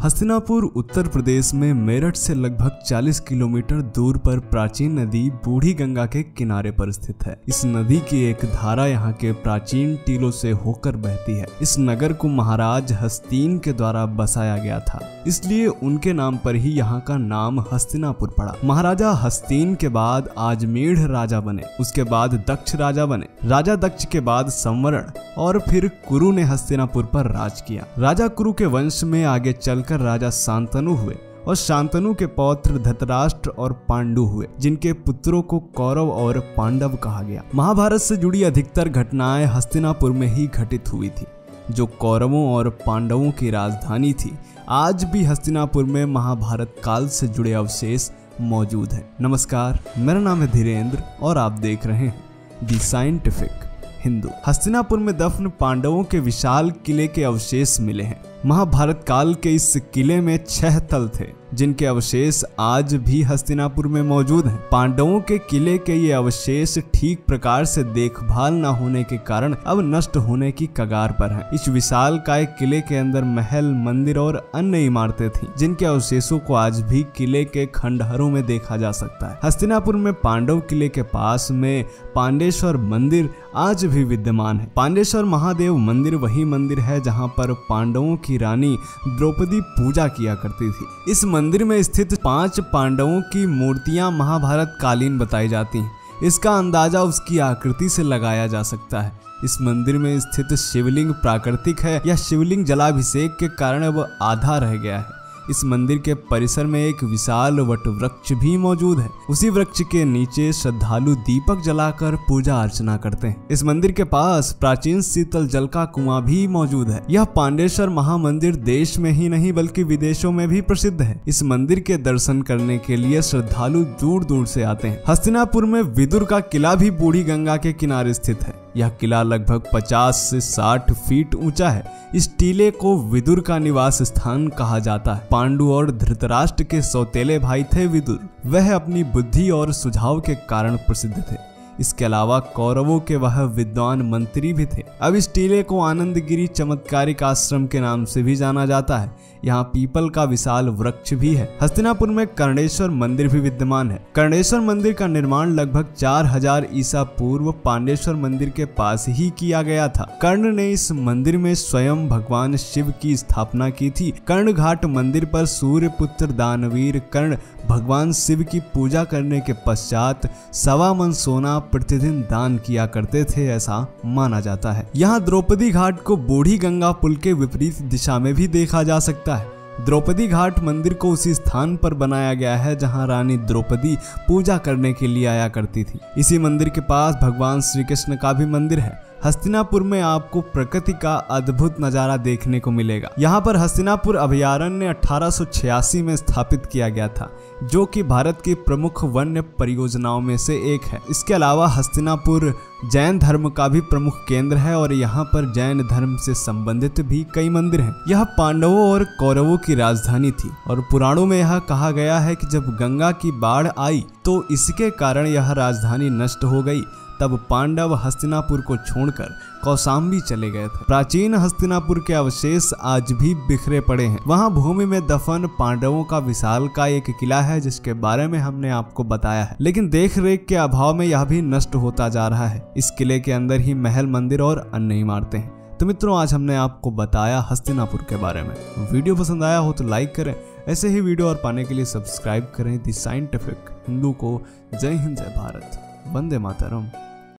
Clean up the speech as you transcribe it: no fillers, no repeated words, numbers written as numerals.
हस्तिनापुर उत्तर प्रदेश में मेरठ से लगभग 40 किलोमीटर दूर पर प्राचीन नदी बूढ़ी गंगा के किनारे पर स्थित है। इस नदी की एक धारा यहाँ के प्राचीन टीलों से होकर बहती है। इस नगर को महाराज हस्तीन के द्वारा बसाया गया था, इसलिए उनके नाम पर ही यहाँ का नाम हस्तिनापुर पड़ा। महाराजा हस्तीन के बाद आजमेढ़ राजा बने, उसके बाद दक्ष राजा बने। राजा दक्ष के बाद संवरण और फिर कुरु ने हस्तिनापुर पर राज किया। राजा कुरु के वंश में आगे चलकर राजा शांतनु हुए और शांतनु के पौत्र धृतराष्ट्र और पांडु हुए, जिनके पुत्रों को कौरव और पांडव कहा गया। महाभारत से जुड़ी अधिकतर घटनाएं हस्तिनापुर में ही घटित हुई थी, जो कौरवों और पांडवों की राजधानी थी। आज भी हस्तिनापुर में महाभारत काल से जुड़े अवशेष मौजूद हैं। नमस्कार, मेरा नाम है धीरेन्द्र और आप देख रहे हैं दी साइंटिफिक हिंदू। हस्तिनापुर में दफन पांडवों के विशाल किले के अवशेष मिले हैं। महाभारत काल के इस किले में 6 तल थे, जिनके अवशेष आज भी हस्तिनापुर में मौजूद हैं। पांडवों के किले के ये अवशेष ठीक प्रकार से देखभाल न होने के कारण अब नष्ट होने की कगार पर हैं। इस विशालकाय किले के अंदर महल, मंदिर और अन्य इमारतें थीं, जिनके अवशेषों को आज भी किले के खंडहरों में देखा जा सकता है। हस्तिनापुर में पांडव किले के पास में पांडेश्वर मंदिर आज भी विद्यमान है। पांडेश्वर महादेव मंदिर वही मंदिर है जहाँ पर पांडवों की रानी द्रौपदी पूजा किया करती थी। इस मंदिर में स्थित 5 पांडवों की मूर्तियां महाभारत कालीन बताई जाती हैं। इसका अंदाजा उसकी आकृति से लगाया जा सकता है। इस मंदिर में स्थित शिवलिंग प्राकृतिक है या शिवलिंग जलाभिषेक के कारण अब आधा रह गया है। इस मंदिर के परिसर में एक विशाल वट वृक्ष भी मौजूद है। उसी वृक्ष के नीचे श्रद्धालु दीपक जलाकर पूजा अर्चना करते हैं। इस मंदिर के पास प्राचीन शीतल जल का कुआं भी मौजूद है। यह पांडेश्वर महामंदिर देश में ही नहीं बल्कि विदेशों में भी प्रसिद्ध है। इस मंदिर के दर्शन करने के लिए श्रद्धालु दूर दूर से आते हैं। हस्तिनापुर में विदुर का किला भी बूढ़ी गंगा के किनारे स्थित है। यह किला लगभग 50 से 60 फीट ऊंचा है। इस टीले को विदुर का निवास स्थान कहा जाता है। पांडु और धृतराष्ट्र के सौतेले भाई थे विदुर। वह अपनी बुद्धि और सुझाव के कारण प्रसिद्ध थे। इसके अलावा कौरवों के वह विद्वान मंत्री भी थे। अब इस टीले को आनंदगिरी चमत्कारिक आश्रम के नाम से भी जाना जाता है। यहाँ पीपल का विशाल वृक्ष भी है। हस्तिनापुर में कर्णेश्वर मंदिर भी विद्यमान है। कर्णेश्वर मंदिर का निर्माण लगभग 4000 ईसा पूर्व पांडेश्वर मंदिर के पास ही किया गया था। कर्ण ने इस मंदिर में स्वयं भगवान शिव की स्थापना की थी। कर्ण घाट मंदिर पर सूर्य पुत्र दानवीर कर्ण भगवान शिव की पूजा करने के पश्चात 1.25 मन सोना प्रतिदिन दान किया करते थे, ऐसा माना जाता है। यहाँ द्रौपदी घाट को बूढ़ी गंगा पुल के विपरीत दिशा में भी देखा जा सकता है। द्रौपदी घाट मंदिर को उसी स्थान पर बनाया गया है जहां रानी द्रौपदी पूजा करने के लिए आया करती थी। इसी मंदिर के पास भगवान श्री कृष्ण का भी मंदिर है। हस्तिनापुर में आपको प्रकृति का अद्भुत नजारा देखने को मिलेगा। यहाँ पर हस्तिनापुर अभयारण्य 1886 में स्थापित किया गया था, जो कि भारत की प्रमुख वन्य परियोजनाओं में से एक है। इसके अलावा हस्तिनापुर जैन धर्म का भी प्रमुख केंद्र है और यहाँ पर जैन धर्म से संबंधित भी कई मंदिर हैं। यह पांडवों और कौरवों की राजधानी थी और पुराणों में यह कहा गया है कि जब गंगा की बाढ़ आई तो इसके कारण यह राजधानी नष्ट हो गई। तब पांडव हस्तिनापुर को छोड़कर कौशाम्बी चले गए थे। प्राचीन हस्तिनापुर के अवशेष आज भी बिखरे पड़े हैं। वहां भूमि में दफन पांडवों का विशाल का एक किला है, जिसके बारे में हमने आपको बताया है, लेकिन देख रेख के अभाव में यह भी नष्ट होता जा रहा है। इस किले के अंदर ही महल, मंदिर और अन्य इमारतें हैं। तो मित्रों, आज हमने आपको बताया हस्तिनापुर के बारे में। वीडियो पसंद आया हो तो लाइक करें। ऐसे ही वीडियो और पाने के लिए सब्सक्राइब करें दी साइंटिफिक हिंदू को। जय हिंद, जय भारत, वंदे मातरम।